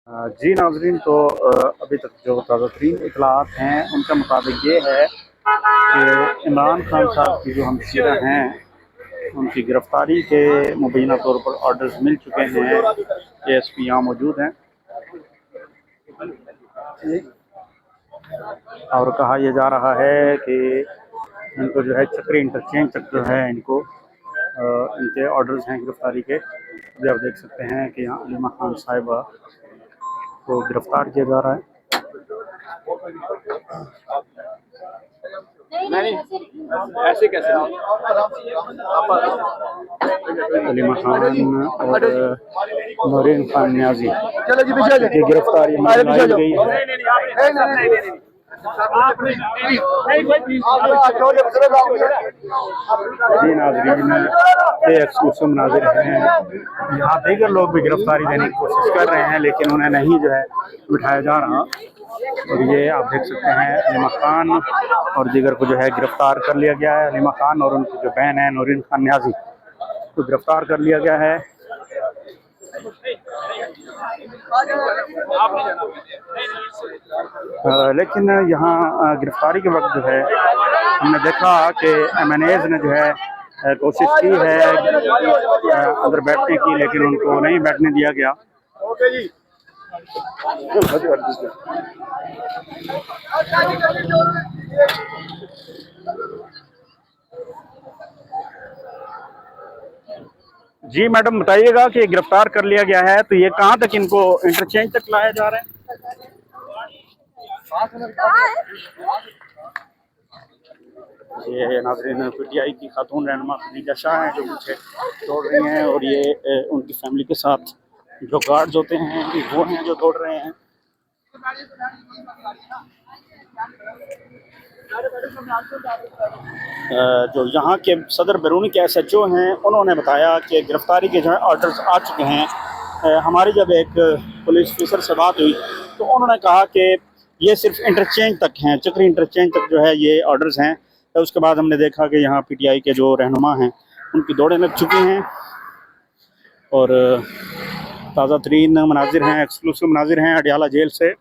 जी नाज़रीन, तो अभी तक जो ताज़ा तरीन इतलात हैं उनके मुताबिक ये है कि इमरान खान साहब की जो हमशीरा हैं उनकी गिरफ़्तारी के मुबैना तौर पर ऑर्डर्स मिल चुके हैं। ASP यहाँ मौजूद हैं और कहा यह जा रहा है कि इनको जो है चक्री इंटरचेंज तक जो है इनको इनके ऑर्डर्स हैं गिरफ़्तारी के। अभी आप देख सकते हैं कि यहाँ अलीमा खान साहिबा को गिरफ़्तार किया जा रहा है। नहीं ऐसे कैसे अलीमा खान और नूरीन खान न्याजी की गिरफ्तारी लाई गई है। जी नाज़रीन, ये एक्सक्लूसिव मनाज़िर हैं। यहाँ दीगर लोग भी गिरफ्तारी देने की कोशिश कर रहे हैं लेकिन उन्हें नहीं जो है बिठाया जा रहा। और ये आप देख सकते हैं अलीमा खान और दीगर को जो है गिरफ्तार कर लिया गया है। अलीमा खान और उनकी जो बहन है नूरीन खान न्याजी को गिरफ्तार कर लिया गया है। लेकिन यहाँ गिरफ्तारी के वक्त जो है हमने देखा कि MNAs ने जो है कोशिश की है अंदर बैठने की, लेकिन उनको नहीं बैठने दिया गया। जी मैडम, बताइएगा कि गिरफ्तार कर लिया गया है तो ये कहाँ तक इनको इंटरचेंज तक लाया जा रहा है? ये नाज़रीन PTI की खातून रहनुमा खदीजा शाह हैं जो पीछे दौड़ रही हैं और ये उनकी फैमिली के साथ जो गार्ड्स होते हैं वो हैं जो दौड़ रहे हैं। जो यहाँ के सदर बैरूनी के SHO हैं उन्होंने बताया कि गिरफ्तारी के जो है ऑर्डर्स आ चुके हैं। हमारी जब एक पुलिस ऑफिसर से बात हुई तो उन्होंने कहा कि ये सिर्फ इंटरचेंज तक हैं, चक्री इंटरचेंज तक जो है ये ऑर्डर्स हैं। तो उसके बाद हमने देखा कि यहाँ PTI के जो रहनुमा हैं उनकी दौड़ें लग चुकी हैं और ताज़ा तरीन मनाजिर हैं, एक्सक्लूसिव मनाजिर हैं अडियाला जेल से।